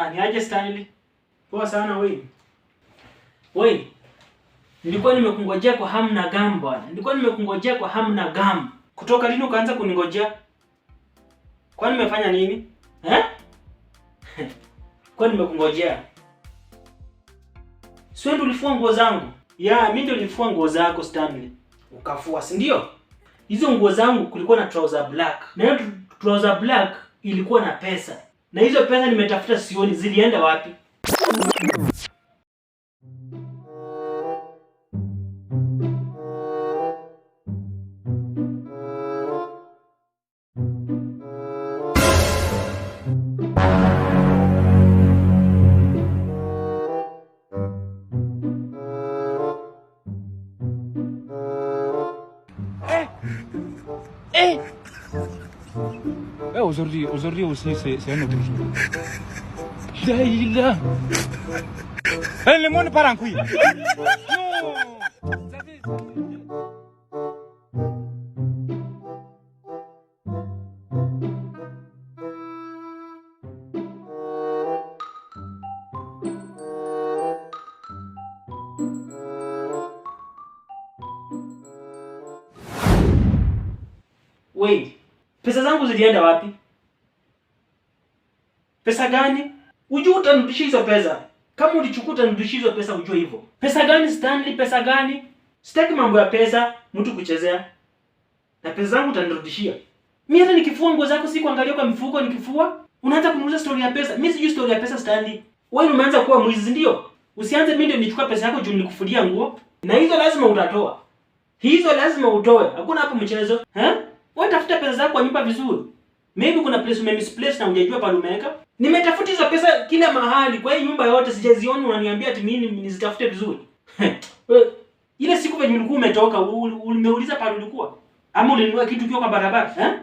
Ni aje Stanley? Poa sana wewe. Wewe. Nilikuwa nimekungojea kwa hamu na gamu bwana. Nilikuwa nimekungojea kwa hamu na gamu. Kutoka lini ukaanza kuningojea? Kwani nimefanya nini? Kwani nimekungojea? Sio ndio ulifua nguo zangu? Mimi ndio nilifua nguo zako Stanley. Ukafua, si ndio? Hizo nguo zangu kulikuwa na trouser black. Na hiyo trouser black ilikuwa na pesa. Na hizo pesa nimetafuta sioni, zilienda wapi? Aujourd'hui aussi, c'est un autre jour. Daïla. Le monde part en couille. Non. Wait. Pesa zangu zilienda wapi? Pesa gani? Ujue utanirudishia hizo pesa. Kama ulichukua utanirudishia hizo pesa, ujue hivyo. Pesa gani Stanley? Pesa gani? Sitaki mambo ya pesa, mtu kuchezea. Na pesa zangu utanirudishia. Mimi hata nikifua nguo zako si kuangalia kwa mifuko nikifua. Unaanza kuniuliza story ya pesa. Mimi sijui story ya pesa Stanley. Wewe umeanza kuwa mwizi ndio? Usianze mimi ndio nichukua pesa yako juu nikufulia nguo. Na hizo lazima utatoa. Hizo lazima utoe. Hakuna hapo mchezo. Wewe tafuta pesa zako kwa nyumba vizuri. Maybe kuna place umemisplace na hujajua pale umeweka. Nimetafuta hizo pesa kila mahali, kwa hii nyumba yote sijaziona, unaniambia ati mimi nizitafute vizuri. Ile siku venye ulikuwa umetoka, umeuliza pale ulikuwa? Ama ulinunua kitu kiyo kwa barabara,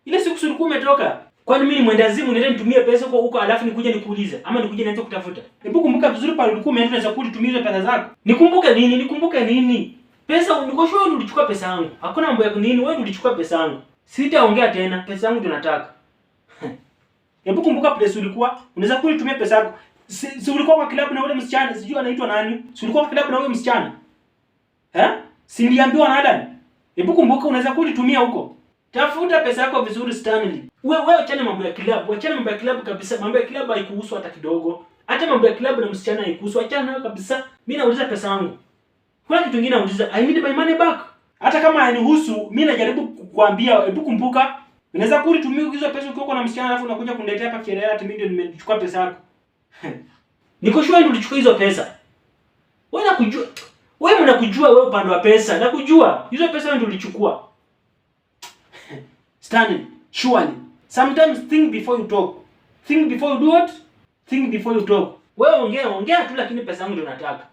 Ile siku ulikuwa umetoka. Kwani mimi ni mwendazimu niende nitumie pesa huko alafu nikuje nikuulize ama nikuje nianze kutafuta? Hebu kumbuka vizuri pale ulikuwa umeenda unaweza kutumia hizo pesa zako. Nikumbuke nini? Pesa unikosho wewe ulichukua pesa yangu. Hakuna mambo ya nini, wewe ulichukua pesa yangu. Sitaongea tena, pesa yangu ndio nataka. Hebu kumbuka place ulikuwa, unaweza kutumia pesa yako. Si ulikuwa kwa club na yule msichana, sijui anaitwa nani? Si ulikuwa kwa club na yule msichana? Si niliambiwa na Adam. Hebu kumbuka unaweza kutumia huko. Tafuta pesa yako vizuri Stanley. Wewe achana mambo ya club, achana mambo ya club kabisa. Mambo ya club haikuhusu hata kidogo. Hata mambo ya club na msichana haikuhusu, achana nayo kabisa. Mimi nauliza pesa yangu. Kuna kitu kingine nauliza, I need my money back. Hata kama hainihusu, mimi najaribu kukuambia, hebu kumbuka, unaweza kutumia hizo pesa ukiwa na msichana alafu unakuja kuniletea hapa kielele ati mimi ndio nimechukua pesa yako. Niko sure ndio ulichukua hizo pesa. Wewe unakujua. Wewe mnakujua wewe upande wa pesa. Nakujua. Hizo pesa ndio ulichukua. Stanley, surely. Sometimes think before you talk. Think before you do what? Think before you talk. Wewe ongea tu lakini pesa yangu ndio nataka.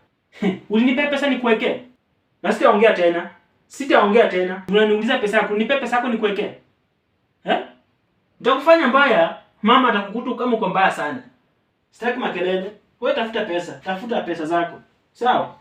Ulinipea pesa nikuwekee? Na sitaongea tena. Sitaongea tena. Unaniuliza pesa yako, nipe pesa yako nikuwekee. Nitakufanya mbaya, mama atakukuta kama uko mbaya sana. Sitaki makelele. Wewe tafuta pesa zako. Sawa?